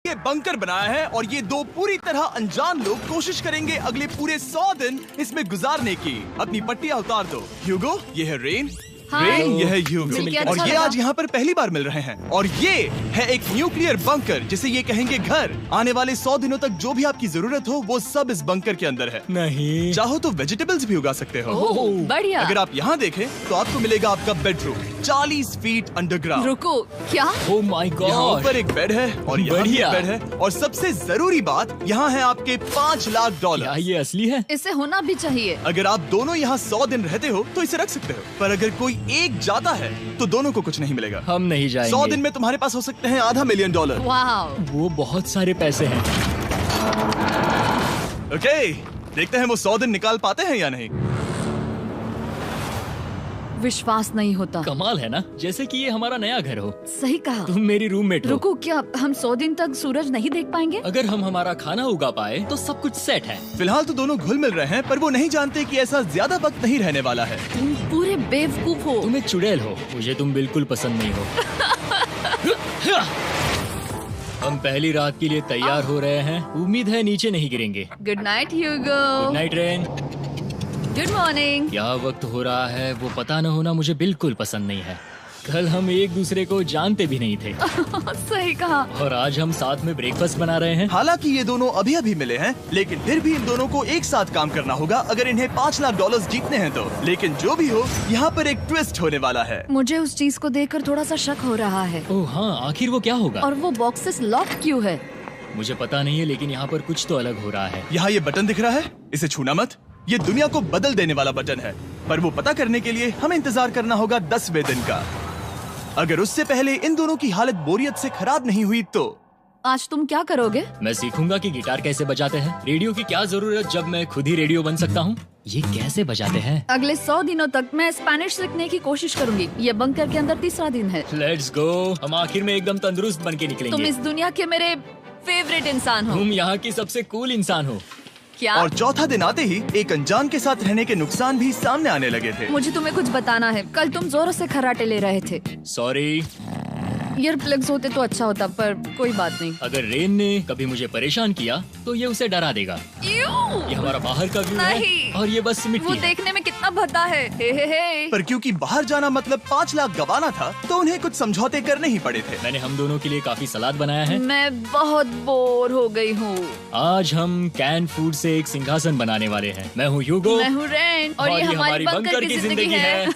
ये बंकर बनाया है और ये दो पूरी तरह अनजान लोग कोशिश करेंगे अगले पूरे 100 दिन इसमें गुजारने की। अपनी पट्टियां उतार दो। ह्यूगो, ये है रेन। रेन, ये है ह्यूगो। और ये आज यहाँ पर पहली बार मिल रहे हैं। और ये है एक न्यूक्लियर बंकर जिसे ये कहेंगे घर। आने वाले 100 दिनों तक जो भी आपकी जरूरत हो वो सब इस बंकर के अंदर है। नहीं, चाहो तो वेजिटेबल्स भी उगा सकते हो। बढ़िया। अगर आप यहाँ देखें तो आपको मिलेगा आपका बेडरूम 40 फीट अंडरग्राउंड। रुको, क्या? ओह माय यहाँ गॉड। ऊपर एक बेड है और यहाँ भी एक बढ़िया। बेड है। और सबसे जरूरी बात, यहाँ है आपके $5 लाख। क्या ये असली है? इसे होना भी चाहिए। अगर आप दोनों यहाँ 100 दिन रहते हो तो इसे रख सकते हो, पर अगर कोई एक जाता है तो दोनों को कुछ नहीं मिलेगा। हम नहीं जाएंगे। 100 दिन में तुम्हारे पास हो सकते हैं $500 मिलियन। वाह, वो बहुत सारे पैसे हैं। ओके, देखते हैं वो 100 दिन निकाल पाते हैं या नहीं। विश्वास नहीं होता। कमाल है ना, जैसे कि ये हमारा नया घर हो। सही कहा। तुम मेरी रूममेट हो। रुको, क्या हम 100 दिन तक सूरज नहीं देख पाएंगे? अगर हम हमारा खाना उगा पाए तो सब कुछ सेट है। फिलहाल तो दोनों घुल मिल रहे हैं, पर वो नहीं जानते कि ऐसा ज्यादा वक्त नहीं रहने वाला है। तुम पूरे बेवकूफ हो। तुम एक चुड़ैल हो, मुझे तुम बिल्कुल पसंद नहीं हो। हम पहली रात के लिए तैयार हो रहे हैं। उम्मीद है नीचे नहीं गिरेंगे। Good night Hugo. Good night Rain. Good morning. क्या वक्त हो रहा है वो पता न होना मुझे बिल्कुल पसंद नहीं है। कल हम एक दूसरे को जानते भी नहीं थे सही कहा। और आज हम साथ में ब्रेकफास्ट बना रहे हैं। हालांकि ये दोनों अभी अभी मिले हैं, लेकिन फिर भी इन दोनों को एक साथ काम करना होगा अगर इन्हें $5 लाख जीतने हैं तो। लेकिन जो भी हो, यहाँ पर एक ट्विस्ट होने वाला है। मुझे उस चीज को देखकर थोड़ा सा शक हो रहा है। ओह हाँ, आखिर वो क्या होगा? और वो बॉक्सेस लॉक क्यों है? मुझे पता नहीं है, लेकिन यहाँ पर कुछ तो अलग हो रहा है। यहाँ ये बटन दिख रहा है, इसे छूना मत। ये दुनिया को बदल देने वाला बटन है, पर वो पता करने के लिए हमें इंतजार करना होगा 10वें दिन का। अगर उससे पहले इन दोनों की हालत बोरियत से खराब नहीं हुई तो आज तुम क्या करोगे? मैं सीखूंगा कि गिटार कैसे बजाते हैं। रेडियो की क्या जरूरत जब मैं खुद ही रेडियो बन सकता हूँ। ये कैसे बजाते हैं? अगले 100 दिनों तक मैं स्पेनिश सीखने की कोशिश करूंगी। ये बंकर के अंदर 3रा दिन है। Let's go. हम आखिर में एकदम तंदुरुस्त बन के तुम निकलेंगे। इस दुनिया के मेरे फेवरेट इंसान हो। तुम यहाँ की सबसे कूल इंसान हो। क्या? और चौथा दिन आते ही एक अनजान के साथ रहने के नुकसान भी सामने आने लगे थे। मुझे तुम्हें कुछ बताना है। कल तुम जोरों से खर्राटे ले रहे थे। सॉरी। ईयर प्लग्स होते तो अच्छा होता, पर कोई बात नहीं। अगर रेन ने कभी मुझे परेशान किया तो ये उसे डरा देगा। ये हमारा बाहर का व्यू है नहीं। और ये बस वो मिट्टी है। देखने में कितना भद्दा है। हे। पर क्योंकि बाहर जाना मतलब 5 लाख गंवाना था, तो उन्हें कुछ समझौते करने ही पड़े थे। मैंने हम दोनों के लिए काफी सलाद बनाया है। मैं बहुत बोर हो गई हूँ। आज हम कैन फूड से एक सिंहासन बनाने वाले हैं। मैं हूँ ह्यूगो। मैं हूँ रेन और ये हमारी बंकर की जिंदगी है।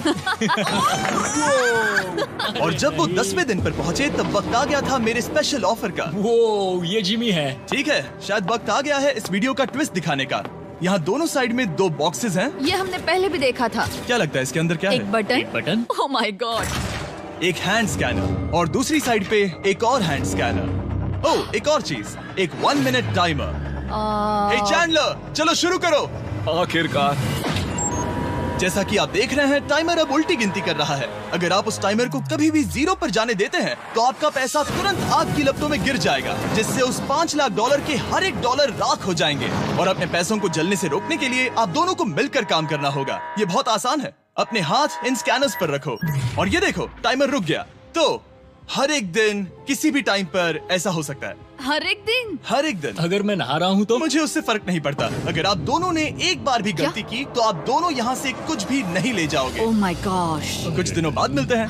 और जब वो 10वें दिन पर पहुँचे तब वक्त आ गया था मेरे स्पेशल ऑफर का। वो ये जिमी है। ठीक है, शायद वक्त आ गया है इस वीडियो का ट्विस्ट दिखाने का। यहाँ दोनों साइड में 2 बॉक्सेस हैं। ये हमने पहले भी देखा था। क्या लगता है इसके अंदर क्या एक है? Button. Button. Oh my God. एक हैंड स्कैनर और दूसरी साइड पे एक और हैंड स्कैनर। ओह, एक और चीज, एक 1 मिनट टाइमर। हे चैंडलर, चलो शुरू करो। आखिरकार। जैसा कि आप देख रहे हैं, टाइमर अब उल्टी गिनती कर रहा है। अगर आप उस टाइमर को कभी भी 0 पर जाने देते हैं तो आपका पैसा तुरंत आग की लपटों में गिर जाएगा, जिससे उस $5 लाख के हर एक डॉलर राख हो जाएंगे। और अपने पैसों को जलने से रोकने के लिए आप दोनों को मिलकर काम करना होगा। ये बहुत आसान है। अपने हाथ इन स्कैनर्स पर रखो और ये देखो, टाइमर रुक गया। तो हर एक दिन किसी भी टाइम पर ऐसा हो सकता है। हर एक दिन? हर एक दिन। अगर मैं नहा रहा हूँ तो मुझे उससे फर्क नहीं पड़ता। अगर आप दोनों ने एक बार भी गलती की तो आप दोनों यहाँ से कुछ भी नहीं ले जाओगे। Oh my gosh. कुछ दिनों बाद मिलते हैं।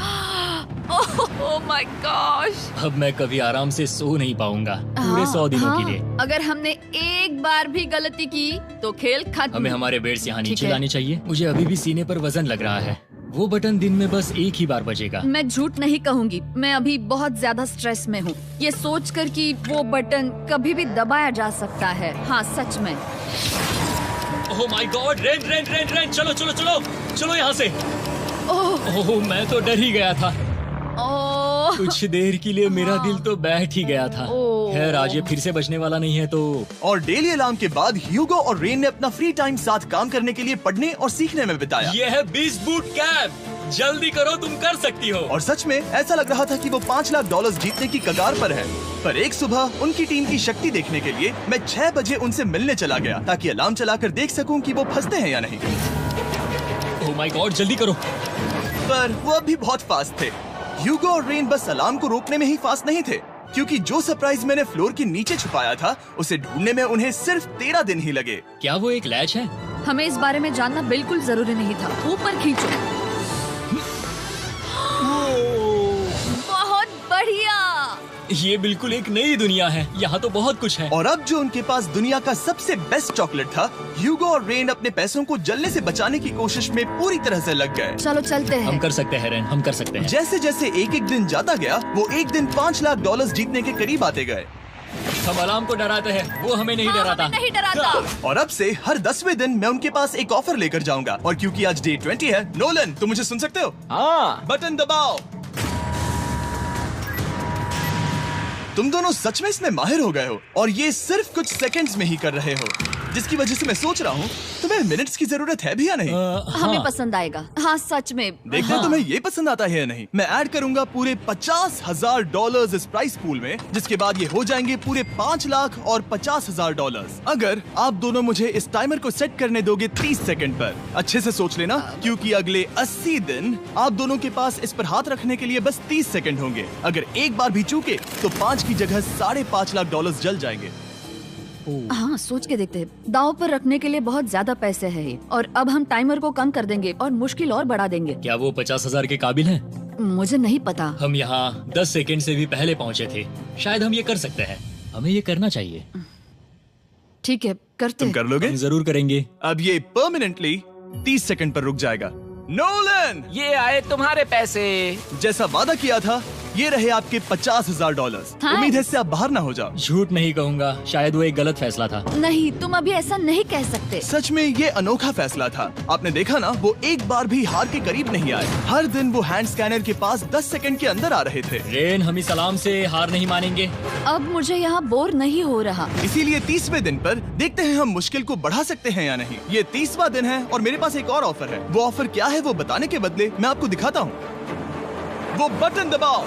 Oh my gosh. अब मैं कभी आराम से सो नहीं पाऊंगा पूरे 100 दिनों के लिए। अगर हमने एक बार भी गलती की तो खेल खत्म। हमें हमारे बेड से यहाँ ठीक नीचे है। लाने चाहिए। मुझे अभी भी सीने पर वजन लग रहा है। वो बटन दिन में बस एक ही बार बजेगा। मैं झूठ नहीं कहूँगी, मैं अभी बहुत ज्यादा स्ट्रेस में हूँ, ये सोचकर कि वो बटन कभी भी दबाया जा सकता है। हाँ सच में। ओह my God. Rain rain rain rain, चलो चलो चलो चलो यहाँ से। ओह मैं तो डर ही गया था। ओह कुछ देर के लिए मेरा दिल तो बैठ ही गया था। ओह। खैर आज ये फिर से बचने वाला नहीं है तो। और डेली अलार्म के बाद ह्यूगो और रेन ने अपना फ्री टाइम साथ काम करने के लिए पढ़ने और सीखने में बिताया। ये है 20 बूट कैंप। जल्दी करो, तुम कर सकती हो। और सच में ऐसा लग रहा था कि वो $5 लाख जीतने की कगार पर है। पर एक सुबह उनकी टीम की शक्ति देखने के लिए मैं 6 बजे उनसे मिलने चला गया, ताकि अलार्म चलाकर देख सकूं कि वो फंसते हैं या नहीं। ओह माय गॉड, जल्दी करो। पर वो अब भी बहुत फास्ट थे। ह्यूगो और रेन बस अलार्म को रोकने में ही फास्ट नहीं थे, क्योंकि जो सरप्राइज मैंने फ्लोर के नीचे छुपाया था उसे ढूंढने में उन्हें सिर्फ 13 दिन ही लगे। क्या वो एक लैच है? हमें इस बारे में जानना बिल्कुल जरूरी नहीं था। ऊपर खींचो। बहुत बढ़िया। ये बिल्कुल एक नई दुनिया है, यहाँ तो बहुत कुछ है। और अब जो उनके पास दुनिया का सबसे बेस्ट चॉकलेट था, ह्यूगो और रेन अपने पैसों को जलने से बचाने की कोशिश में पूरी तरह से लग गए। चलो चलते हैं। हम कर सकते हैं रेन, हम कर सकते हैं। जैसे जैसे एक एक दिन जाता गया वो एक दिन $5 लाख जीतने के करीब आते गए। हम अलार्म को डराते हैं, वो हमें नहीं हाँ, डराता। हमें नहीं डराता। और अब से हर 10वें दिन मैं उनके पास एक ऑफर लेकर जाऊंगा। और क्योंकि आज डे 20 है, नोलन तुम मुझे सुन सकते हो? हाँ। बटन दबाओ। तुम दोनों सच में इसमें माहिर हो गए हो और ये सिर्फ कुछ सेकंड्स में ही कर रहे हो, जिसकी वजह से मैं सोच रहा हूँ तुम्हें मिनट्स की जरूरत है भी या नहीं। हमें हाँ। पसंद आएगा। हाँ सच में। देखते हैं तुम्हें ये पसंद आता है या नहीं। मैं ऐड करूंगा पूरे $50,000 इस प्राइस पूल में, जिसके बाद ये हो जाएंगे पूरे $5 लाख और $50,000 अगर आप दोनों मुझे इस टाइमर को सेट करने दोगे 30 सेकंड पर। अच्छे से सोच लेना, क्योंकि अगले 80 दिन आप दोनों के पास इस पर हाथ रखने के लिए बस 30 सेकंड होंगे। अगर एक बार भी चूके तो 5 की जगह $5.5 लाख जल जाएंगे। हाँ सोच के देखते हैं। दांव पर रखने के लिए बहुत ज्यादा पैसे है ये। और अब हम टाइमर को कम कर देंगे और मुश्किल और बढ़ा देंगे। क्या वो 50,000 के काबिल हैं? मुझे नहीं पता। हम यहाँ 10 सेकंड से भी पहले पहुँचे थे। शायद हम ये कर सकते हैं। हमें ये करना चाहिए। ठीक है करते तुम हैं। कर लोगे? हम जरूर करेंगे। अब ये परमानेंटली 30 सेकंड पर रुक जाएगा। नोलन, ये आए तुम्हारे पैसे। जैसा वादा किया था, ये रहे आपके $50,000। हाँ। उम्मीद है इससे आप बाहर ना हो जाओ। झूठ नहीं कहूँगा, शायद वो एक गलत फैसला था। नहीं तुम अभी ऐसा नहीं कह सकते। सच में ये अनोखा फैसला था। आपने देखा ना, वो एक बार भी हार के करीब नहीं आए। हर दिन वो हैंड स्कैनर के पास 10 सेकंड के अंदर आ रहे थे। रेन, हम इस सलाम से हार नहीं मानेंगे। अब मुझे यहाँ बोर नहीं हो रहा। इसीलिए 30वें दिन पर देखते हैं हम मुश्किल को बढ़ा सकते हैं या नहीं। ये 30वां दिन है और मेरे पास एक और ऑफर है। वो ऑफर क्या है वो बताने के बदले मैं आपको दिखाता हूँ। वो बटन दबाओ।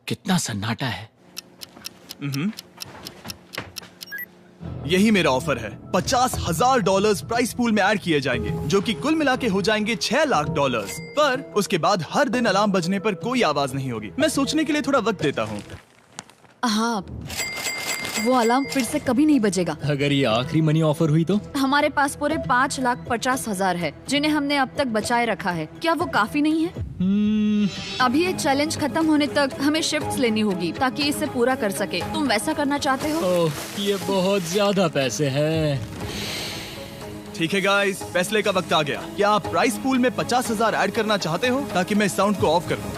कितना सन्नाटा है। यही मेरा ऑफर है। $50,000 प्राइस पूल में ऐड किए जाएंगे, जो कि कुल मिला के हो जाएंगे $6 लाख। पर उसके बाद हर दिन अलार्म बजने पर कोई आवाज नहीं होगी। मैं सोचने के लिए थोड़ा वक्त देता हूँ। हाँ वो अलार्म फिर से कभी नहीं बजेगा। अगर ये आखिरी मनी ऑफर हुई तो? हमारे पास पूरे $5,50,000 है, जिन्हें हमने अब तक बचाए रखा है। क्या वो काफी नहीं है? अभी ये चैलेंज खत्म होने तक हमें शिफ्ट्स लेनी होगी ताकि इसे पूरा कर सके। तुम वैसा करना चाहते हो? ओह, ये बहुत ज्यादा पैसे हैं। ठीक है गाइस, फैसले का वक्त आ गया। क्या आप प्राइस पूल में 50,000 ऐड करना चाहते हो ताकि मैं साउंड को ऑफ कर दूं?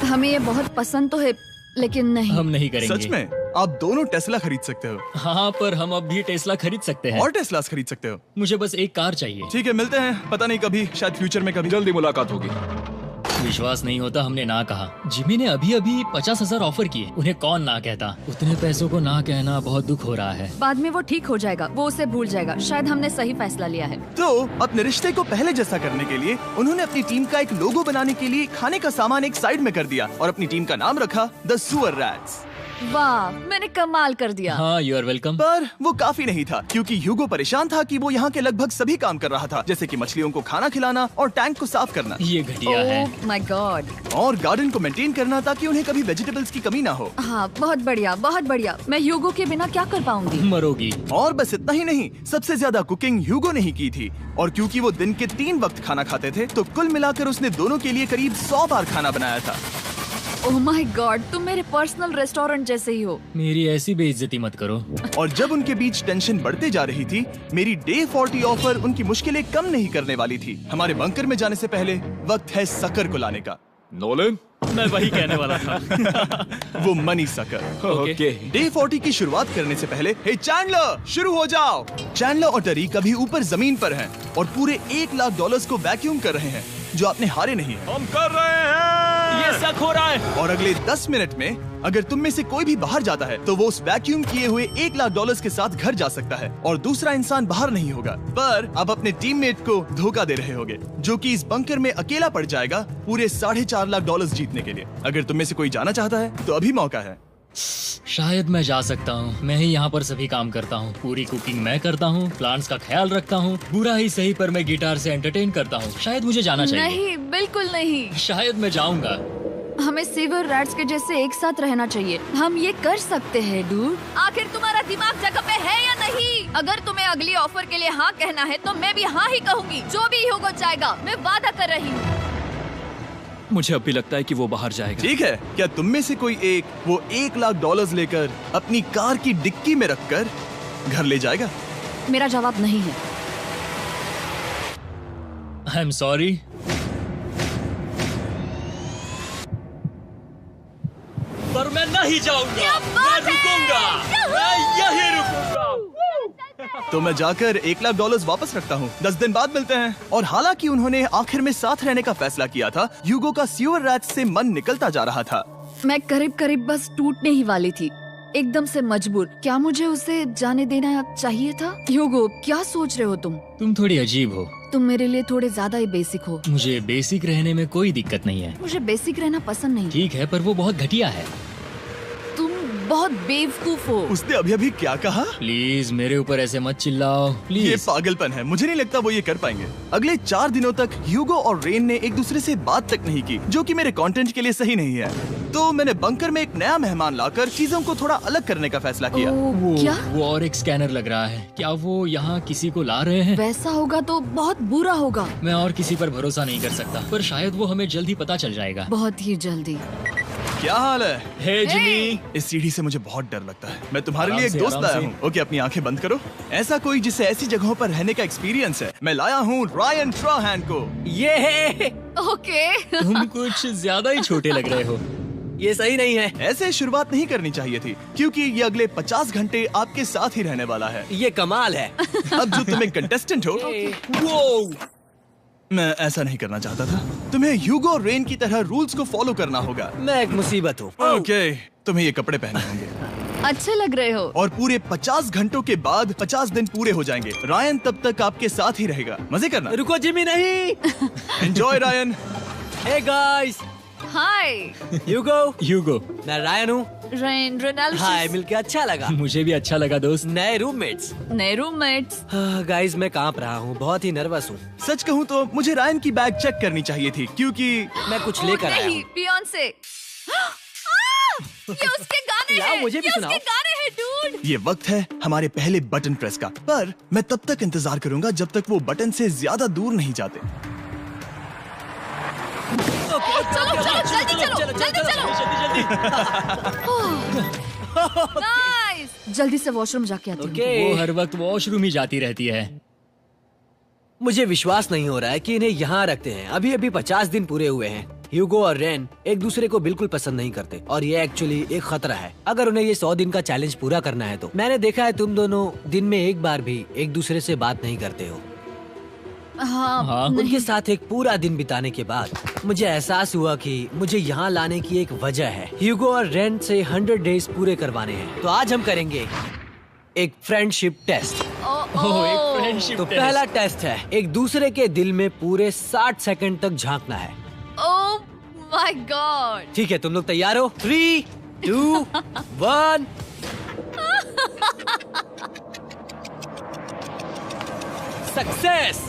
हमें ये बहुत पसंद तो है, लेकिन नहीं। हम नहीं करेंगे। सच में? आप दोनों टेस्ला खरीद सकते हो हाँ, पर हम अब भी टेस्ला खरीद सकते हैं। और टेस्लास खरीद सकते हो। मुझे बस एक कार चाहिए। ठीक है, मिलते हैं। पता नहीं कभी, शायद फ्यूचर में कभी। जल्दी मुलाकात होगी। विश्वास नहीं होता हमने ना कहा। जिमी ने अभी अभी 50,000 ऑफर किए। उन्हें कौन ना कहता। उतने पैसों को ना कहना बहुत दुख हो रहा है। बाद में वो ठीक हो जाएगा, वो उसे भूल जाएगा। शायद हमने सही फैसला लिया है। तो अपने रिश्ते को पहले जैसा करने के लिए उन्होंने अपनी टीम का एक लोगो बनाने के लिए खाने का सामान एक साइड में कर दिया और अपनी टीम का नाम रखा द सुअर रैट्स। वाह, मैंने कमाल कर दिया। हाँ, यू आर वेलकम। पर वो काफी नहीं था, क्योंकि ह्यूगो परेशान था कि वो यहाँ के लगभग सभी काम कर रहा था, जैसे कि मछलियों को खाना खिलाना और टैंक को साफ करना ये घटिया है। ओह माय गॉड। और गार्डन को मेंटेन करना ताकि उन्हें कभी वेजिटेबल्स की कमी ना हो। हाँ बहुत बढ़िया, बहुत बढ़िया। मैं ह्यूगो के बिना क्या कर पाऊंगी? मरोगी। और बस इतना ही नहीं, सबसे ज्यादा कुकिंग ह्यूगो ने ही की थी। और क्योंकि वो दिन के 3 वक्त खाना खाते थे, तो कुल मिलाकर उसने दोनों के लिए करीब 100 बार खाना बनाया था। ओह माय गॉड, तुम मेरे पर्सनल रेस्टोरेंट जैसे ही हो। मेरी ऐसी बेइज्जती मत करो। और जब उनके बीच टेंशन बढ़ते जा रही थी, मेरी डे 40 ऑफर उनकी मुश्किलें कम नहीं करने वाली थी। हमारे बंकर में जाने से पहले वक्त है सकर को लाने का। नोलन, मैं वही कहने वाला था। वो मनी सकर। ओके। डे 40 की शुरुआत करने से पहले, हे चैंडलर, शुरू हो जाओ। चैंडलर और टरीक अभी ऊपर जमीन पर हैं और पूरे $1 लाख को वैक्यूम कर रहे हैं, जो आपने हारे नहीं। हम कर रहे हैं। ये शक हो रहा है। और अगले 10 मिनट में अगर तुम में से कोई भी बाहर जाता है, तो वो उस वैक्यूम किए हुए $1 लाख के साथ घर जा सकता है और दूसरा इंसान बाहर नहीं होगा। पर आप अपने टीममेट को धोखा दे रहे होगे, जो कि इस बंकर में अकेला पड़ जाएगा पूरे $4.5 लाख जीतने के लिए। अगर तुम में से कोई जाना चाहता है, तो अभी मौका है। शायद मैं जा सकता हूँ। मैं ही यहाँ पर सभी काम करता हूँ। पूरी कुकिंग मैं करता हूँ, प्लांट्स का ख्याल रखता हूँ। बुरा ही सही, पर मैं गिटार से एंटरटेन करता हूँ। शायद मुझे जाना चाहिए। नहीं, बिल्कुल नहीं। शायद मैं जाऊंगा। हमें सीवर रैट्स के जैसे एक साथ रहना चाहिए। हम ये कर सकते हैं डूड। आखिर तुम्हारा दिमाग जगह पे है या नहीं? अगर तुम्हें अगली ऑफर के लिए हाँ कहना है तो मैं भी हाँ ही कहूँगी। जो भी ह्यूगो चाहेगा, मैं वादा कर रही हूँ। मुझे अब भी लगता है कि वो बाहर जाएगा। ठीक है, क्या तुम में से कोई एक वो $1,00,000 लेकर अपनी कार की डिक्की में रखकर घर ले जाएगा? मेरा जवाब नहीं है। I am sorry. पर मैं नहीं जाऊंगा, मैं रुकूंगा, मैं यही रुकूंगा। तो मैं जाकर $1,00,000 वापस रखता हूँ। 10 दिन बाद मिलते हैं। और हालांकि उन्होंने आखिर में साथ रहने का फैसला किया था, ह्यूगो का सीवर रैट्स से मन निकलता जा रहा था। मैं करीब करीब बस टूटने ही वाली थी, एकदम से मजबूर। क्या मुझे उसे जाने देना चाहिए था? ह्यूगो, क्या सोच रहे हो तुम? तुम थोड़ी अजीब हो। तुम मेरे लिए थोड़े ज्यादा ही बेसिक हो। मुझे बेसिक रहने में कोई दिक्कत नहीं है। मुझे बेसिक रहना पसंद नहीं। ठीक है, पर वो बहुत घटिया है। तुम बहुत बेवकूफ हो। उसने अभी अभी क्या कहा? प्लीज मेरे ऊपर ऐसे मत चिल्लाओ, ये प्लीज। पागलपन है। मुझे नहीं लगता वो ये कर पाएंगे। अगले 4 दिनों तक ह्यूगो और रेन ने एक दूसरे से बात तक नहीं की, जो कि मेरे कंटेंट के लिए सही नहीं है। तो मैंने बंकर में एक नया मेहमान लाकर चीजों को थोड़ा अलग करने का फैसला किया। ओ, क्या? वो और एक स्कैनर लग रहा है। क्या वो यहाँ किसी को ला रहे हैं? वैसा होगा तो बहुत बुरा होगा। मैं और किसी पर भरोसा नहीं कर सकता, पर शायद वो हमें जल्द ही पता चल जाएगा। बहुत ही जल्दी। क्या हाल है? हे जिमी। इस सीढ़ी से मुझे बहुत डर लगता है। मैं तुम्हारे आराम लिए एक से, दोस्त आराम लाया से। हूँ। ओके, अपनी आंखें बंद करो। ऐसा कोई जिसे ऐसी जगहों पर रहने का एक्सपीरियंस है। मैं लाया हूँ रायन ट्राहैन को। ये है, ओके। तुम कुछ ज्यादा ही छोटे लग रहे हो। ये सही नहीं है। ऐसे शुरुआत नहीं करनी चाहिए थी, क्योंकि ये अगले 50 घंटे आपके साथ ही रहने वाला है। ये कमाल है। अब जो तुम एक कंटेस्टेंट हो, वो मैं ऐसा नहीं करना चाहता था। तुम्हें ह्यूगो और रेन की तरह रूल्स को फॉलो करना होगा। मैं एक मुसीबत हूँ। ओके, तुम्हें ये कपड़े पहने होंगे। अच्छे लग रहे हो। और पूरे 50 घंटों के बाद 50 दिन पूरे हो जाएंगे। रायन तब तक आपके साथ ही रहेगा। मजे करना। रुको जिमी, नहीं। Enjoy Ryan. हे गाइस, हाय ह्यूगो। ह्यूगो। मैं रायन हूँ। रेनाल्ड। हाय, मिलके अच्छा लगा। मुझे भी अच्छा लगा दोस्त। नए रूममेट्स। नए रूममेट्स। गाइस, मैं कांप रहा हूँ, बहुत ही नर्वस हूँ। सच कहूँ तो मुझे रायन की बैग चेक करनी चाहिए थी, क्योंकि मैं कुछ लेकर आया नहीं, हूँ। बियॉन्से। ये उसके गाने यार, हैं। मुझे भी ये सुनाओ। उसके गाने हैं डूड। ये वक्त है हमारे पहले बटन प्रेस का। पर मैं तब तक इंतजार करूंगा जब तक वो बटन से ज्यादा दूर नहीं जाते। चलो जल्दी चलो, जल्दी नाइस। जल्दी से वॉशरूम जाके आती हूँ। वो हर वक्त वॉशरूम ही जाती रहती है। मुझे विश्वास नहीं हो रहा है कि इन्हें यहाँ रखते हैं। अभी अभी 50 दिन पूरे हुए हैं। ह्यूगो और रेन एक दूसरे को बिल्कुल पसंद नहीं करते और ये एक्चुअली एक खतरा है। अगर उन्हें ये 100 दिन का चैलेंज पूरा करना है तो। मैंने देखा है तुम दोनों दिन में एक बार भी एक दूसरे से बात नहीं करते हो। हाँ, उनके साथ एक पूरा दिन बिताने के बाद मुझे एहसास हुआ कि मुझे यहाँ लाने की एक वजह है। ह्यूगो और रेन से 100 डेज पूरे करवाने हैं। तो आज हम करेंगे एक फ्रेंडशिप टेस्ट। एक फ्रेंडशिप तो पहला टेस्ट है, एक दूसरे के दिल में पूरे 60 सेकंड तक झांकना है। ओह माय गॉड। ठीक है, तुम लोग तैयार हो? 3, 2, 1। सक्सेस।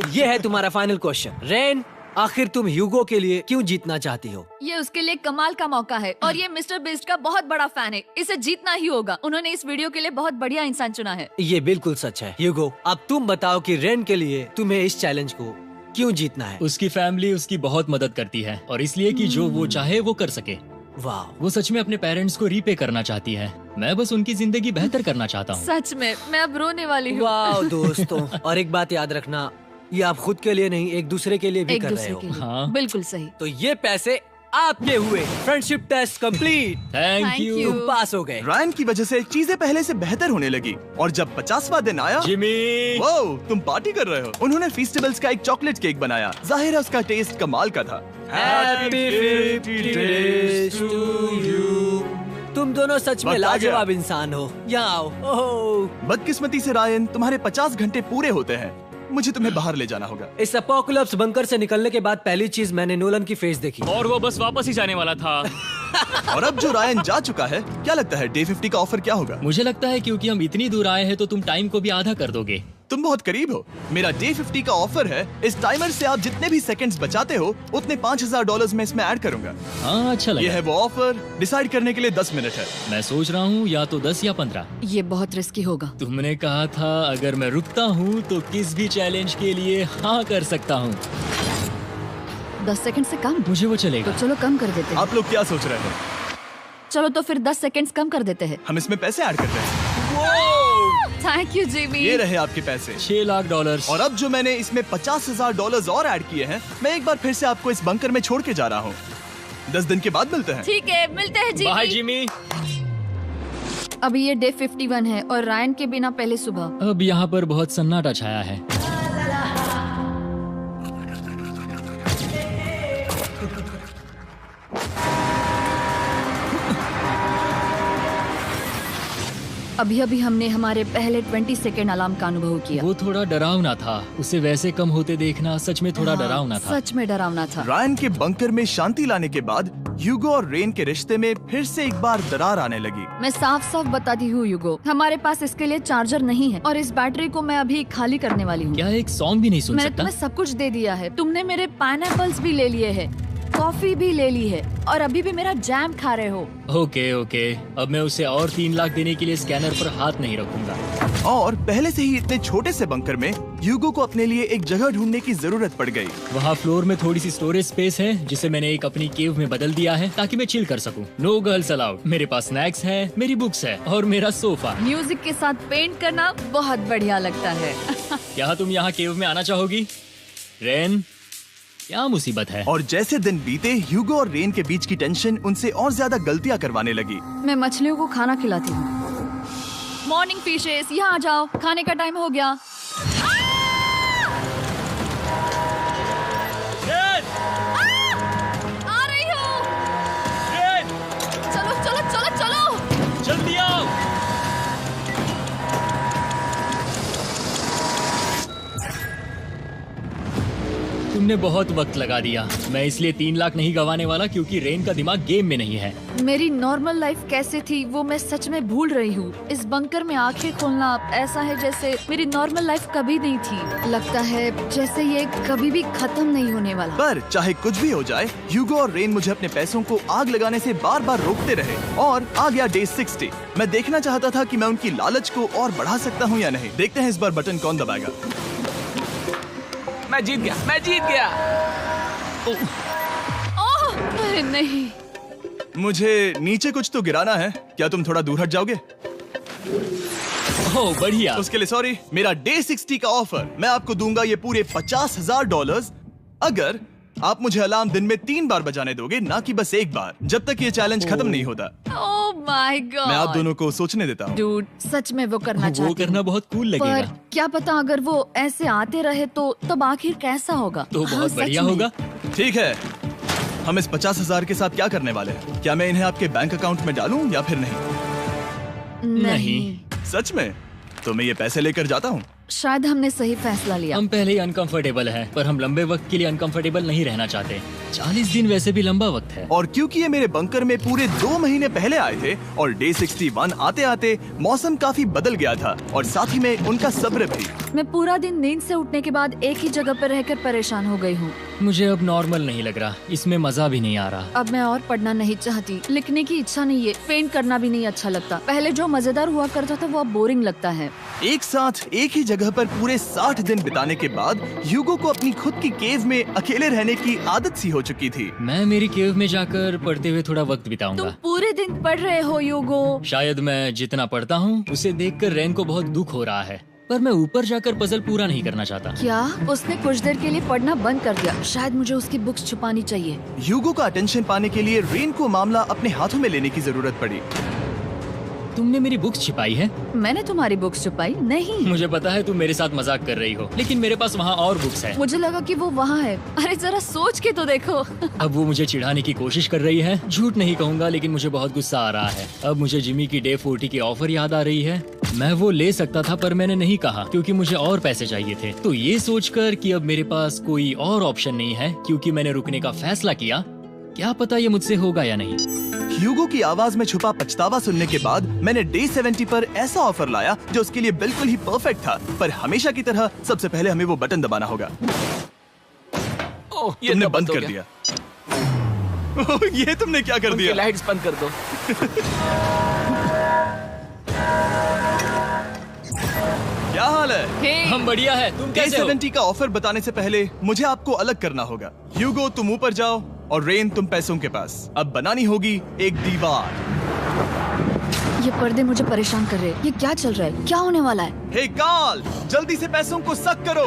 ये है तुम्हारा फाइनल क्वेश्चन। रेन, आखिर तुम ह्यूगो के लिए क्यों जीतना चाहती हो? ये उसके लिए कमाल का मौका है और ये मिस्टर बीस्ट का बहुत बड़ा फैन है। इसे जीतना ही होगा। उन्होंने इस वीडियो के लिए बहुत बढ़िया इंसान चुना है। ये बिल्कुल सच है। ह्यूगो, अब तुम बताओ कि रेन के लिए तुम्हें इस चैलेंज को क्यों जीतना है? उसकी फैमिली उसकी बहुत मदद करती है और इसलिए कि जो वो चाहे वो कर सके। वाह, वो सच में अपने पेरेंट्स को रीपे करना चाहती है। मैं बस उनकी जिंदगी बेहतर करना चाहता हूँ। सच में मैं अब रोने वाली हूँ। वाह दोस्तों। और एक बात याद रखना, ये आप खुद के लिए नहीं, एक दूसरे के लिए भी एक कर रहे दूसरे हो। के लिए। हाँ। बिल्कुल सही। तो ये पैसे आपके हुए। Friendship test complete. Thank Thank you you। तुम पास हो गए। रायन की वजह से चीजें पहले से बेहतर होने लगी। और जब 50वां दिन आया, जिमी। वो तुम पार्टी कर रहे हो। उन्होंने फेस्टिवल्स का एक चॉकलेट केक बनाया। जाहिर है उसका टेस्ट कमाल का था। Happy 50 days to you। तुम दोनों सच में वक्त आ गया। लाजवाब इंसान हो। यहाँ आओ। ओह, बदकिस्मती से रायन, तुम्हारे 50 घंटे पूरे होते हैं। मुझे तुम्हें बाहर ले जाना होगा। इस अपोकलिप्स बंकर से निकलने के बाद पहली चीज मैंने नोलन की फेस देखी। और वो बस वापस ही जाने वाला था। और अब जो रायन जा चुका है, क्या लगता है डे 50 का ऑफर क्या होगा? मुझे लगता है क्योंकि हम इतनी दूर आए हैं तो तुम टाइम को भी आधा कर दोगे। तुम बहुत करीब हो। मेरा डे 50 का ऑफर है। इस टाइमर से आप जितने भी सेकंड्स बचाते हो उतने $5000 में इसमें ऐड करूंगा। हाँ, अच्छा ये लगा। है वो ऑफर। डिसाइड करने के लिए 10 मिनट है। मैं सोच रहा हूँ या तो 10 या 15। ये बहुत रिस्की होगा। तुमने कहा था अगर मैं रुकता हूँ तो किस भी चैलेंज के लिए हाँ कर सकता हूँ। 10 सेकंड से कम? मुझे वो तो चलेगा। चलो कम कर देते हैं। आप लोग क्या सोच रहे हैं? चलो तो फिर 10 सेकंड्स कम कर देते हैं। हम इसमें पैसे ऐड करते हैं। Thank you Jimmy. ये रहे आपके पैसे। $6 लाख। और अब जो मैंने इसमें $50,000 और ऐड किए हैं, मैं एक बार फिर से आपको इस बंकर में छोड़ के जा रहा हूँ। 10 दिन के बाद मिलते हैं। ठीक है, मिलते हैं बाय जिमी। जिमी। अभी ये डे 51 है और रायन के बिना पहले सुबह। अब यहाँ पर बहुत सन्नाटा छाया है। अभी अभी हमने हमारे पहले 20 सेकेंड अलार्म का अनुभव किया। वो थोड़ा डरावना था। उसे वैसे कम होते देखना सच में थोड़ा डरावना था। सच में डरावना था। रायन के बंकर में शांति लाने के बाद ह्यूगो और रेन के रिश्ते में फिर से एक बार दरार आने लगी। मैं साफ साफ बताती हूँ यूगो, हमारे पास इसके लिए चार्जर नहीं है और इस बैटरी को मैं अभी खाली करने वाली हूँ। क्या एक सॉन्ग भी नहीं सुन मैंने सकता? तुम्हें सब कुछ दे दिया है। तुमने मेरे पाइनएप्पल्स भी ले लिए हैं, कॉफी भी ले ली है और अभी भी मेरा जैम खा रहे हो। ओके ओके, अब मैं उसे और 3 लाख देने के लिए स्कैनर पर हाथ नहीं रखूंगा। और पहले से ही इतने छोटे से बंकर में ह्यूगो को अपने लिए एक जगह ढूंढने की जरूरत पड़ गई। वहाँ फ्लोर में थोड़ी सी स्टोरेज स्पेस है जिसे मैंने एक अपनी केव में बदल दिया है ताकि मैं चिल कर सकूं। No girls allowed. मेरे पास स्नैक्स है, मेरी बुक्स है और मेरा सोफा। म्यूजिक के साथ पेंट करना बहुत बढ़िया लगता है। क्या तुम यहाँ केव में आना चाहोगी? रेन, क्या मुसीबत है? और जैसे दिन बीते, ह्यूगो और रेन के बीच की टेंशन उनसे और ज्यादा गलतियां करवाने लगी। मैं मछलियों को खाना खिलाती हूँ। मॉर्निंग फिशेस, यहाँ आ जाओ, खाने का टाइम हो गया। रेन! आ रही हूँ। रेन! चलो चलो चलो चलो। जल्दी आओ। तुमने बहुत वक्त लगा दिया। मैं इसलिए 3 लाख नहीं गंवाने वाला क्योंकि रेन का दिमाग गेम में नहीं है। मेरी नॉर्मल लाइफ कैसे थी वो मैं सच में भूल रही हूँ। इस बंकर में आंखें खोलना ऐसा है जैसे मेरी नॉर्मल लाइफ कभी नहीं थी। लगता है जैसे ये कभी भी खत्म नहीं होने वाला। पर चाहे कुछ भी हो जाए, ह्यूगो और रेन मुझे अपने पैसों को आग लगाने से बार बार रोकते रहे। और आ गया डे 60। मैं देखना चाहता था कि मैं उनकी लालच को और बढ़ा सकता हूँ या नहीं। देखते हैं इस बार बटन कौन दबाएगा। मैं जीत गया, मैं जीत गया। ओह, अरे नहीं। मुझे नीचे कुछ तो गिराना है। क्या तुम थोड़ा दूर हट जाओगे? ओह बढ़िया। उसके लिए सॉरी। मेरा डे 60 का ऑफर, मैं आपको दूंगा ये पूरे $50,000 अगर आप मुझे अलार्म दिन में 3 बार बजाने दोगे, ना कि बस एक बार, जब तक ये चैलेंज खत्म नहीं होता। ओह माय गॉड। मैं आप दोनों को सोचने देता हूँ। डूड, सच में वो करना चाहती वो हूँ। करना बहुत कूल पर लगेगा। क्या पता अगर वो ऐसे आते रहे तो तब आखिर कैसा होगा? तो हाँ, बहुत सच बढ़िया में। होगा। ठीक है, हम इस 50,000 के साथ क्या करने वाले हैं? क्या मैं इन्हें आपके बैंक अकाउंट में डालूं या फिर नहीं? नहीं। सच में? तो मैं ये पैसे लेकर जाता हूँ। शायद हमने सही फैसला लिया। हम पहले ही अनकंफर्टेबल हैं, पर हम लंबे वक्त के लिए अनकंफर्टेबल नहीं रहना चाहते। 40 दिन वैसे भी लंबा वक्त है। और क्योंकि ये मेरे बंकर में पूरे 2 महीने पहले आए थे और डे 61 आते आते मौसम काफी बदल गया था और साथ ही में उनका सब्र भी। मैं पूरा दिन नींद से उठने के बाद एक ही जगह पर रहकर परेशान हो गई हूँ। मुझे अब नॉर्मल नहीं लग रहा, इसमें मजा भी नहीं आ रहा। अब मैं और पढ़ना नहीं चाहती, लिखने की इच्छा नहीं है, पेंट करना भी नहीं अच्छा लगता। पहले जो मजेदार हुआ करता था वो अब बोरिंग लगता है। एक साथ एक ही जगह पर पूरे 60 दिन बिताने के बाद ह्यूगो को अपनी खुद की केव में अकेले रहने की आदत सी हो चुकी थी। मैं मेरी केव में जाकर पढ़ते हुए थोड़ा वक्त तुम बिताऊंगा। पूरे दिन पढ़ रहे हो यूगो। शायद मैं जितना पढ़ता हूँ उसे देखकर रेन को बहुत दुख हो रहा है, पर मैं ऊपर जाकर पजल पूरा नहीं करना चाहता। क्या उसने कुछ देर के लिए पढ़ना बंद कर दिया? शायद मुझे उसकी बुक्स छुपानी चाहिए। ह्यूगो का अटेंशन पाने के लिए रेन को मामला अपने हाथों में लेने की जरूरत पड़ी। तुमने मेरी बुक्स छिपाई है? मैंने तुम्हारी बुक्स छुपाई नहीं। मुझे पता है तुम मेरे साथ मजाक कर रही हो, लेकिन मेरे पास वहाँ और बुक्स है। मुझे लगा कि वो वहाँ है। अरे जरा सोच के तो देखो। अब वो मुझे चिढ़ाने की कोशिश कर रही है। झूठ नहीं कहूंगा, लेकिन मुझे बहुत गुस्सा आ रहा है। अब मुझे जिमी की डे 40 की ऑफर याद आ रही है। मैं वो ले सकता था पर मैंने नहीं कहा क्योंकि मुझे और पैसे चाहिए थे। तो ये सोचकर कि अब मेरे पास कोई और ऑप्शन नहीं है क्योंकि मैंने रुकने का फैसला किया, क्या पता ये मुझसे होगा या नहीं। ह्यूगो की आवाज में छुपा पछतावा सुनने के बाद मैंने डे 70 पर ऐसा ऑफर लाया जो उसके लिए बिल्कुल ही परफेक्ट था। पर हमेशा की तरह सबसे पहले हमें वो बटन दबाना होगा। ओह, ये तुमने तो बंद हो कर गया। दिया। ओह, ये तुमने क्या कर उनकी दिया? लाइट्स बंद कर दो। क्या हाल है? हे, हम बढ़िया है, तुम डे कैसे हो? 70 का ऑफर बताने से पहले मुझे आपको अलग करना होगा। ह्यूगो तुम ऊपर जाओ और रेन तुम पैसों के पास। अब बनानी होगी एक दीवार। ये पर्दे मुझे परेशान कर रहे हैं। ये क्या चल रहा है? क्या होने वाला है? हे काल, जल्दी से पैसों को सक करो।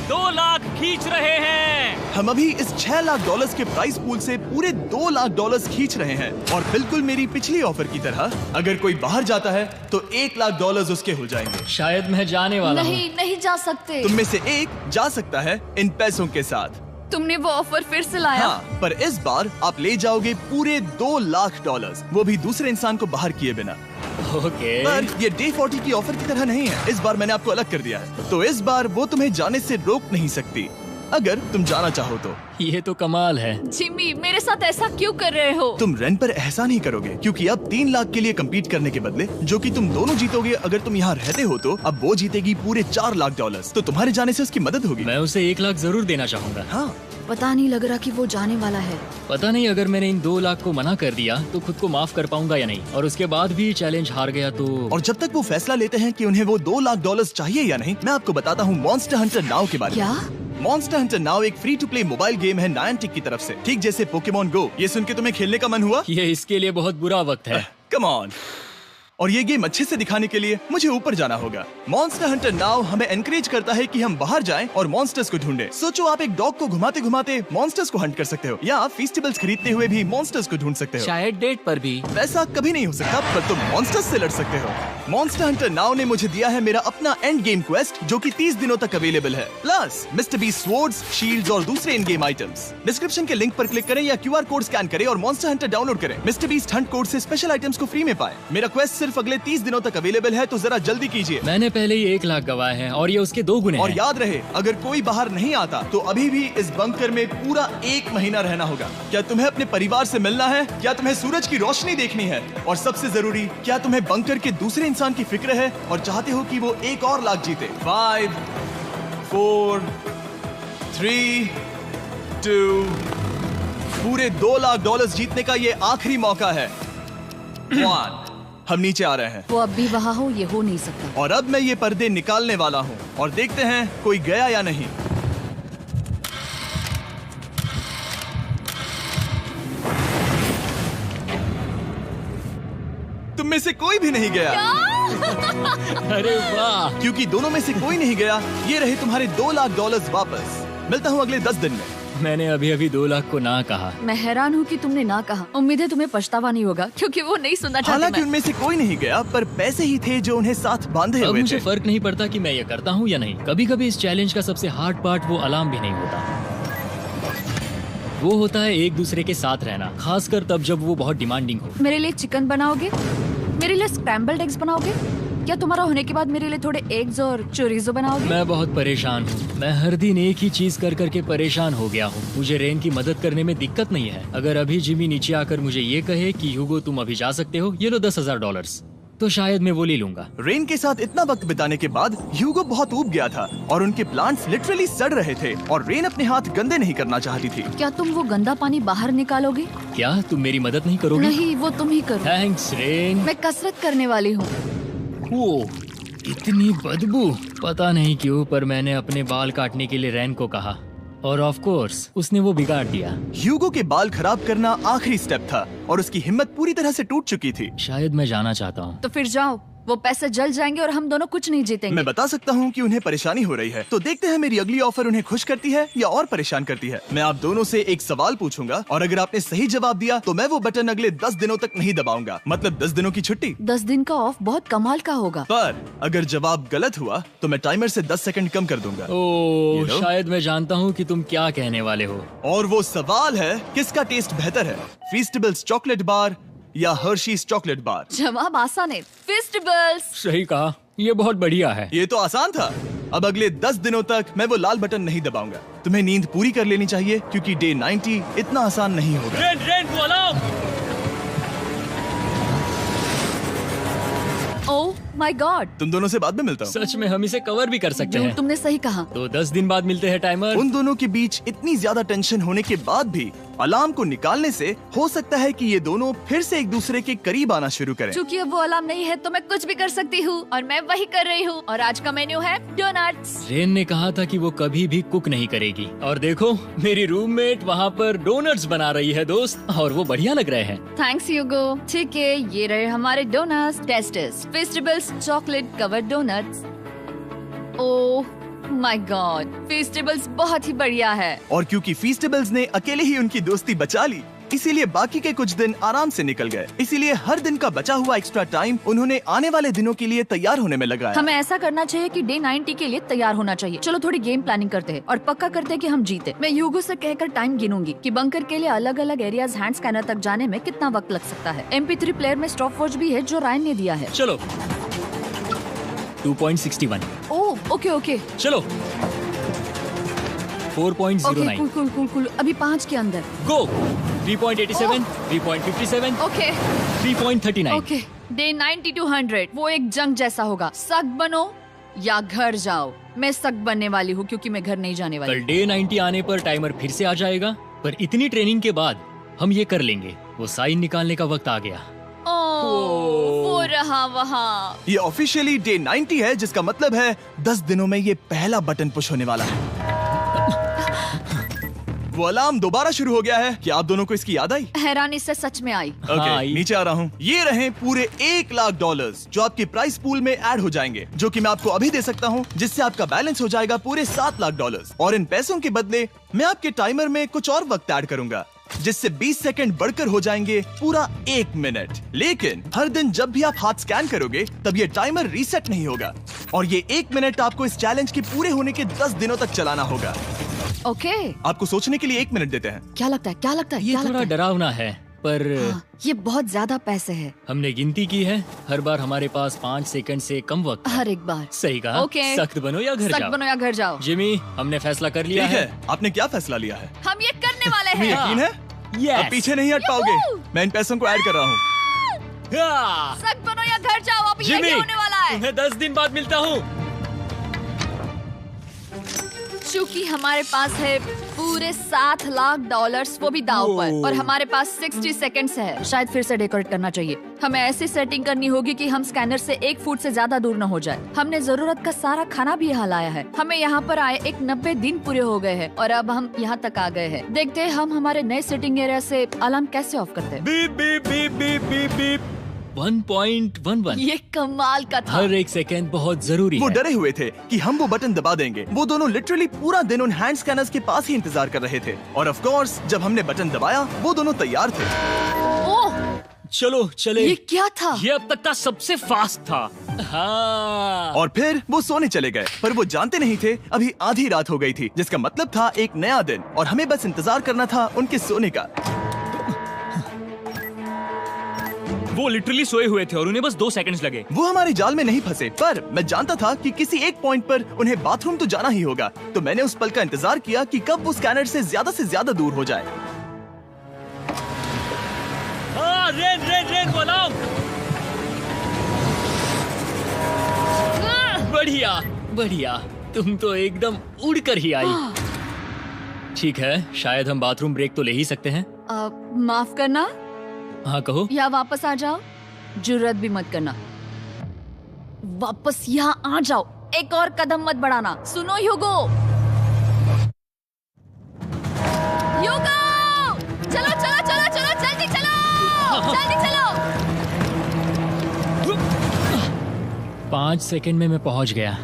2 लाख खींच रहे हैं। हम अभी इस $6 लाख के प्राइस पूल से पूरे $2 लाख खींच रहे हैं और बिल्कुल मेरी पिछली ऑफर की तरह अगर कोई बाहर जाता है तो $1 लाख उसके हो जाएंगे। शायद मैं जाने वाला हूँ। नहीं, नहीं जा सकते। तुम में से एक जा सकता है इन पैसों के साथ। तुमने वो ऑफर फिर से लाया? हाँ, पर इस बार आप ले जाओगे पूरे $2 लाख, वो भी दूसरे इंसान को बाहर किए बिना। ओके। पर ये डे 40 की ऑफर की तरह नहीं है। इस बार मैंने आपको अलग कर दिया है, तो इस बार वो तुम्हें जाने से रोक नहीं सकती अगर तुम जाना चाहो तो। ये तो कमाल है। जिमी, मेरे साथ ऐसा क्यों कर रहे हो? तुम रेंट पर एहसान ही करोगे क्योंकि अब 3 लाख के लिए कम्पीट करने के बदले जो कि तुम दोनों जीतोगे अगर तुम यहाँ रहते हो तो अब वो जीतेगी पूरे $4 लाख। तो तुम्हारे जाने से उसकी मदद होगी। मैं उसे 1 लाख जरूर देना चाहूंगा। हाँ, पता नहीं लग रहा कि वो जाने वाला है। पता नहीं अगर मैंने इन 2 लाख को मना कर दिया तो खुद को माफ कर पाऊंगा या नहीं, और उसके बाद भी चैलेंज हार गया तो। और जब तक वो फैसला लेते हैं कि उन्हें वो $2 लाख चाहिए या नहीं, मैं आपको बताता हूँ मॉन्स्टर हंटर नाउ के बारे में। क्या? मॉन्स्टर हंटर नाउ एक free to play mobile game है नायंटिक की तरफ से, ठीक जैसे पोकेमॉन गो। ये सुन के तुम्हें खेलने का मन हुआ? ये इसके लिए बहुत बुरा वक्त है। Come on. और ये गेम अच्छे से दिखाने के लिए मुझे ऊपर जाना होगा। मॉन्स्टर हंटर नाउ हमें एनकरेज करता है कि हम बाहर जाएं और मॉन्स्टर्स को ढूंढें। सोचो आप एक डॉग को घुमाते घुमाते मॉन्स्टर्स को हंट कर सकते हो या फेस्टिवल्स खरीदते हुए भी मॉन्स्टर्स को ढूंढ सकते हो। शायद डेट पर भी। वैसा कभी नहीं हो सकता, पर तुम मॉन्स्टर्स से लड़ सकते हो। मॉन्स्टर हंटर नाउ ने मुझे दिया है मेरा अपना एंड गेम क्वेस्ट जो कि 30 दिनों तक अवेलेबल है, plus mister beast swords, shields और दूसरे इन गेम आइटम्स। डिस्क्रिप्शन के लिंक पर क्लिक करें या QR कोड स्कैन करें और मॉन्स्टर हंटर डाउनलोड करें। मिस्टर बीस्ट हंट कोड से स्पेशल आइटम्स को फ्री में पाएं। मेरा क्वेस्ट सिर्फ अगले 30 दिनों तक अवेलेबल है, तो जरा जल्दी कीजिए। मैंने पहले ही 1 लाख गवाए हैं और ये उसके 2 गुने और हैं। याद रहे, अगर कोई बाहर नहीं आता तो अभी भी इस बंकर में पूरा 1 महीना रहना होगा। क्या तुम्हें अपने परिवार से मिलना है? क्या तुम्हें सूरज की रोशनी देखनी है? और सबसे जरूरी, क्या तुम्हें बंकर के दूसरे इंसान की फिक्र है और चाहते हो कि वो $1 और लाख जीते? 5, 4, 3, 2, पूरे $2 लाख जीतने का ये आखिरी मौका है। 1, हम नीचे आ रहे हैं वो अब भी वहाँ हो, ये हो नहीं सकता। और अब मैं ये पर्दे निकालने वाला हूँ और देखते हैं कोई गया या नहीं। तुम में से कोई भी नहीं गया। अरे वाह। क्योंकि दोनों में से कोई नहीं गया, ये रहे तुम्हारे $2 लाख वापस। मिलता हूँ अगले 10 दिन में। मैंने अभी अभी 2 लाख को ना कहा। मैं हैरान हूँ कि तुमने ना कहा। उम्मीद है तुम्हें पछतावा नहीं होगा क्योंकि वो नहीं सुनना चाहते। हालांकि मैं। उनमें से कोई नहीं गया, पर पैसे ही थे जो उन्हें साथ बांधे अब हुए मुझे थे। फर्क नहीं पड़ता कि मैं ये करता हूँ या नहीं। कभी कभी इस चैलेंज का सबसे हार्ड पार्ट वो अलार्म भी नहीं होता, वो होता है एक दूसरे के साथ रहना, खासकर तब जब वो बहुत डिमांडिंग हो। मेरे लिए चिकन बनाओगे? मेरे लिए स्क्रैम्बल्ड एग्स बनाओगे? क्या तुम्हारा होने के बाद मेरे लिए थोड़े एग्स और चोरिजो बनाओगे? मैं बहुत परेशान हूँ। मैं हर दिन एक ही चीज कर करके परेशान हो गया हूँ। मुझे रेन की मदद करने में दिक्कत नहीं है। अगर अभी जिमी नीचे आकर मुझे ये कहे कि ह्यूगो तुम अभी जा सकते हो, ये लो $10,000, तो शायद मैं वो ले लूंगा। रेन के साथ इतना वक्त बिताने के बाद ह्यूगो बहुत ऊब गया था और उनके प्लांट्स लिटरली सड़ रहे थे और रेन अपने हाथ गंदे नहीं करना चाहती थी। क्या तुम वो गंदा पानी बाहर निकालोगे? क्या तुम मेरी मदद नहीं करोगी? नहीं, वो तुम ही करो। Thanks rain. मैं कसरत करने वाली हूँ। ओ, इतनी बदबू। पता नहीं क्यों, पर मैंने अपने बाल काटने के लिए रेन को कहा और ऑफ कोर्स उसने वो बिगाड़ दिया। ह्यूगो के बाल खराब करना आखिरी स्टेप था और उसकी हिम्मत पूरी तरह से टूट चुकी थी। शायद मैं जाना चाहता हूँ। तो फिर जाओ, वो पैसे जल जाएंगे और हम दोनों कुछ नहीं जीतेंगे। मैं बता सकता हूँ कि उन्हें परेशानी हो रही है, तो देखते हैं मेरी अगली ऑफर उन्हें खुश करती है या और परेशान करती है। मैं आप दोनों से एक सवाल पूछूंगा और अगर आपने सही जवाब दिया तो मैं वो बटन अगले 10 दिनों तक नहीं दबाऊंगा, मतलब 10 दिनों की छुट्टी। 10 दिन का ऑफ बहुत कमाल का होगा। पर अगर जवाब गलत हुआ तो मैं टाइमर से 10 सेकंड कम कर दूंगा। ओह, You know? शायद मैं जानता हूँ कि तुम क्या कहने वाले हो। और वो सवाल है, किसका टेस्ट बेहतर है, फीस्टेबल्स चॉकलेट बार या हर्शीज चॉकलेट बार? जवाब आसान है, फेस्टिवल्स। सही कहा, ये बहुत बढ़िया है। ये तो आसान था। अब अगले 10 दिनों तक मैं वो लाल बटन नहीं दबाऊंगा। तुम्हें नींद पूरी कर लेनी चाहिए क्योंकि डे 90 इतना आसान नहीं होगा। रेन रेन को अलाउ। My God. तुम दोनों से बाद में मिलता हूँ। सच में हम इसे कवर भी कर सकते हैं। तुमने सही कहा। तो 10 दिन बाद मिलते हैं टाइमर। उन दोनों के बीच इतनी ज्यादा टेंशन होने के बाद भी अलार्म को निकालने से हो सकता है कि ये दोनों फिर से एक दूसरे के करीब आना शुरू करें। क्योंकि अब वो अलार्म नहीं है तो मैं कुछ भी कर सकती हूँ और मैं वही कर रही हूँ। और आज का मेन्यू है डोनट्स। रेन ने कहा था कि वो कभी भी कुक नहीं करेगी और देखो मेरी रूममेट वहाँ पर डोनट्स बना रही है दोस्त, और वो बढ़िया लग रहे हैं। Thanks Hugo. ठीक है, ये रहे हमारे donuts. Tasters festivals chocolate covered donuts. Oh my God, festivals बहुत ही बढ़िया है। और क्योंकि फीस्टेबल्स ने अकेले ही उनकी दोस्ती बचा ली, इसीलिए बाकी के कुछ दिन आराम से निकल गए। इसीलिए हर दिन का बचा हुआ एक्स्ट्रा टाइम उन्होंने आने वाले दिनों के लिए तैयार होने में लगाया। हमें ऐसा करना चाहिए कि डे 90 के लिए तैयार होना चाहिए। चलो थोड़ी गेम प्लानिंग करते हैं और पक्का करते हैं कि हम जीते। मैं ह्यूगो से कहकर टाइम गिनूंगी कि बंकर के लिए अलग अलग एरियाज हैंड स्कैनर तक जाने में कितना वक्त लग सकता है। MP3 प्लेयर में स्टॉप वॉच भी है जो रायन ने दिया है। चलो 2.61। ओह ओके ओके चलो 4.09। Okay cool cool cool cool. अभी 5 के अंदर। गो 3.87, 3.57, ओके 3.39। ओके। डे 90 to 100 वो एक जंग जैसा होगा। सख्त बनो या घर जाओ। मैं सख्त बनने वाली हूँ क्योंकि मैं घर नहीं जाने वाली। कल डे 90 आने पर टाइमर फिर से आ जाएगा, पर इतनी ट्रेनिंग के बाद हम ये कर लेंगे। वो साइन निकालने का वक्त आ गया। वो रहा वहाँ। ये ऑफिशियली डे 90 है, जिसका मतलब है 10 दिनों में ये पहला बटन पुश होने वाला है। वो अलार्म दोबारा शुरू हो गया है। क्या आप दोनों को इसकी याद आई? हैरानी से सच में आई। ओके, हाँ, नीचे आ रहा हूँ। ये रहे पूरे $1,00,000 जो आपके प्राइस पूल में ऐड हो जाएंगे, जो कि मैं आपको अभी दे सकता हूँ, जिससे आपका बैलेंस हो जाएगा पूरे $7,00,000। और इन पैसों के बदले मैं आपके टाइमर में कुछ और वक्त ऐड करूंगा, जिससे 20 सेकंड बढ़कर हो जाएंगे पूरा 1 मिनट। लेकिन हर दिन जब भी आप हाथ स्कैन करोगे तब ये टाइमर रीसेट नहीं होगा, और ये 1 मिनट आपको इस चैलेंज के पूरे होने के 10 दिनों तक चलाना होगा। ओके। आपको सोचने के लिए 1 मिनट देते हैं। क्या लगता है? क्या लगता है? ये क्या थोड़ा लगता है? डरावना है, पर हाँ, ये बहुत ज्यादा पैसे है हमने गिनती की है। हर बार हमारे पास 5 सेकंड से कम वक्त है। हर एक बार। सही कहा। ओके। सख्त बनो या घर सख्त जाओ। बनो या घर जाओ। जिमी, हमने फैसला कर लिया ठीक है। है, आपने क्या फैसला लिया है? हम ये करने वाले तुम्हें हैं। यकीन है? Yes. अब पीछे नहीं हट पाओगे। मैं इन पैसों को ऐड कर रहा हूँ। हाँ। सख्त बनो या घर जाओ। अब जिमी, यही होने वाला है। तुम्हें 10 दिन बाद मिलता हूँ। चूंकि हमारे पास है पूरे $7,00,000 वो भी दाव पर, और हमारे पास 60 सेकंड्स है। शायद फिर से डेकोरेट करना चाहिए। हमें ऐसी सेटिंग करनी होगी कि हम स्कैनर से 1 फुट से ज्यादा दूर न हो जाए। हमने जरूरत का सारा खाना भी यहाँ लाया है। हमें यहाँ पर आए 90 दिन पूरे हो गए हैं और अब हम यहाँ तक आ गए हैं। देखते हैं हम हमारे नए सेटिंग एरिया से अलार्म कैसे ऑफ करते हैं। Beep beep beep beep beep beep. 1.11। ये कमाल का था। हर एक सेकंड बहुत जरूरी वो है। डरे हुए थे कि हम वो बटन दबा देंगे। वो दोनों लिटरली पूरा दिन उन हैंड स्कैनर्स के पास ही इंतजार कर रहे थे, और ऑफ कोर्स जब हमने बटन दबाया वो दोनों तैयार थे। ओह, चलो चले। ये क्या था? ये अब तक का सबसे फास्ट था। हाँ। और फिर वो सोने चले गए, पर वो जानते नहीं थे अभी आधी रात हो गई थी, जिसका मतलब था एक नया दिन, और हमें बस इंतजार करना था उनके सोने का। वो लिटरली सोए हुए थे और उन्हें बस 2 सेकंड्स लगे। वो हमारे जाल में नहीं फंसे, पर मैं जानता था कि किसी एक पॉइंट पर उन्हें बाथरूम तो जाना ही होगा, तो मैंने उस पल का इंतजार किया कि कब वो स्कैनर से ज्यादा दूर हो जाए। हाँ, रेन रेन रेन वो अलार्म। बढ़िया बढ़िया, तुम तो एकदम उड़कर ही आई। ठीक है, शायद हम बाथरूम ब्रेक तो ले ही सकते हैं। माफ करना हाँ कहो। या वापस आ जाओ। जुर्रत भी मत करना। वापस यहाँ आ जाओ। एक और कदम मत बढ़ाना। सुनो ह्यूगो। ह्यूगो, चलो चलो चलो चलो, जल्दी चलो, जल्दी चलो। 5 सेकंड में मैं पहुंच गया,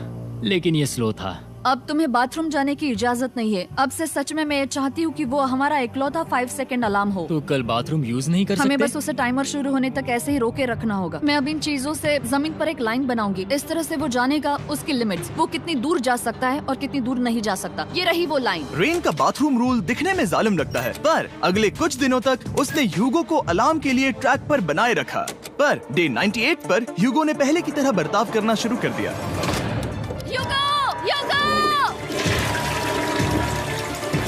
लेकिन ये स्लो था। अब तुम्हें बाथरूम जाने की इजाजत नहीं है। अब से सच में मैं चाहती हूँ कि वो हमारा इकलौता 5 सेकंड अलार्म हो। तो कल बाथरूम यूज नहीं कर सकते? हमें बस उसे टाइमर शुरू होने तक ऐसे ही रोके रखना होगा। मैं अब इन चीजों से जमीन पर एक लाइन बनाऊंगी। इस तरह से वो जानेगा उसकी लिमिट्स, वो कितनी दूर जा सकता है और कितनी दूर नहीं जा सकता। ये रही वो लाइन। रेन का बाथरूम रूल दिखने में जालिम लगता है, पर अगले कुछ दिनों तक उसने ह्यूगो को अलार्म के लिए ट्रैक पर बनाए रखा। पर डे 98 पर ह्यूगो ने पहले की तरह बर्ताव करना शुरू कर दिया। ह्यूगो, ह्यूगो!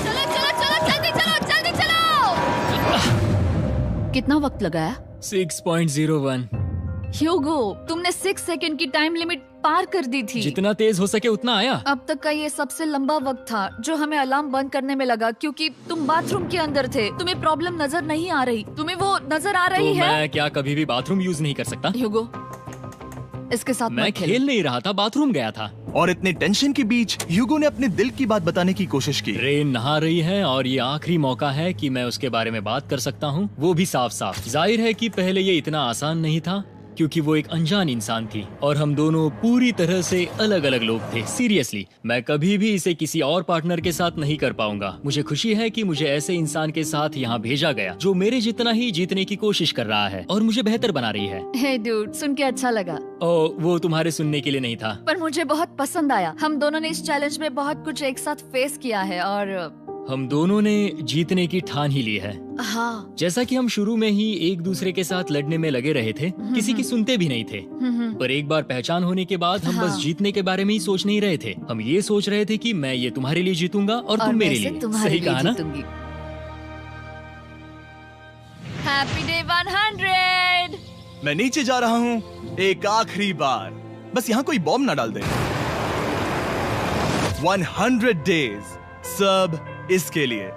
चलो चलो चलो, जल्दी चलो, जल्दी चलो। कितना वक्त लगाया? 6.01। ह्यूगो, तुमने 6 सेकंड की टाइम लिमिट पार कर दी थी। जितना तेज हो सके उतना आया। अब तक का ये सबसे लंबा वक्त था जो हमें अलार्म बंद करने में लगा, क्योंकि तुम बाथरूम के अंदर थे। तुम्हें प्रॉब्लम नजर नहीं आ रही, तुम्हें वो नजर आ रही तो है? मैं क्या कभी भी बाथरूम यूज नहीं कर सकता? ह्यूगो, इसके साथ मैं मत खेलो। खेल नहीं रहा था, बाथरूम गया था। और इतने टेंशन के बीच ह्यूगो ने अपने दिल की बात बताने की कोशिश की। रेन नहा रही है और ये आखिरी मौका है कि मैं उसके बारे में बात कर सकता हूँ, वो भी साफ साफ। जाहिर है कि पहले ये इतना आसान नहीं था क्योंकि वो एक अनजान इंसान थी और हम दोनों पूरी तरह से अलग अलग लोग थे। सीरियसली, मैं कभी भी इसे किसी और पार्टनर के साथ नहीं कर पाऊंगा। मुझे खुशी है कि मुझे ऐसे इंसान के साथ यहाँ भेजा गया जो मेरे जितना ही जीतने की कोशिश कर रहा है और मुझे बेहतर बना रही है। हे डूड, सुन के अच्छा लगा, वो तुम्हारे सुनने के लिए नहीं था। पर मुझे बहुत पसंद आया। हम दोनों ने इस चैलेंज में बहुत कुछ एक साथ फेस किया है और हम दोनों ने जीतने की ठान ही ली है। हाँ। जैसा कि हम शुरू में ही एक दूसरे के साथ लड़ने में लगे रहे थे, किसी की सुनते भी नहीं थे। पर एक बार पहचान होने के बाद हम बस जीतने के बारे में ही सोच नहीं रहे थे। हम ये सोच रहे थे कि मैं ये तुम्हारे लिए जीतूंगा और तुम मेरे लिए। सही कहा ना? Happy day 100। मैं नीचे जा रहा हूँ एक आखिरी बार, बस यहाँ कोई बॉम्ब ना डाल दे। 100 डेज, सब इसके लिए।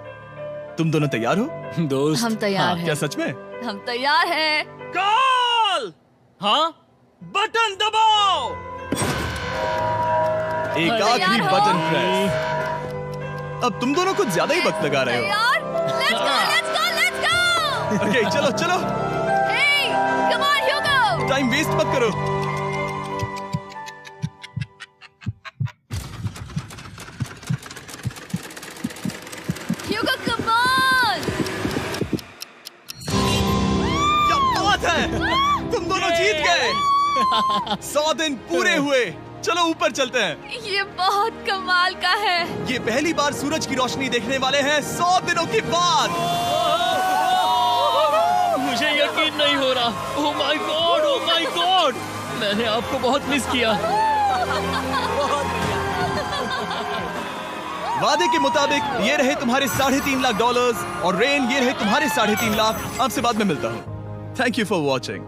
तुम दोनों तैयार हो? दोस्त, हम तैयार हाँ, हैं। क्या सच में? हम तैयार हैं। कॉल। हाँ, बटन दबाओ। एक तैयार आखिरी हो? Button press. अब तुम दोनों कुछ ज्यादा ही वक्त लगा रहे हो। तैयार? Let's go, let's go, let's go! Okay, चलो चलो, Hey, come on, Hugo! Time waste मत करो। Hugo, come on! क्या बात है, तुम दोनों जीत गए। 100 दिन पूरे हुए। चलो ऊपर चलते हैं। ये बहुत कमाल का है। ये पहली बार सूरज की रोशनी देखने वाले हैं 100 दिनों के बाद। मुझे यकीन नहीं हो रहा। ओह my God, oh my God, मैंने आपको बहुत मिस किया। वादे के मुताबिक ये रहे तुम्हारे $3.5 लाख और रेन ये रहे तुम्हारे 3.5 लाख। आपसे बाद में मिलता हूँ। Thank you for watching.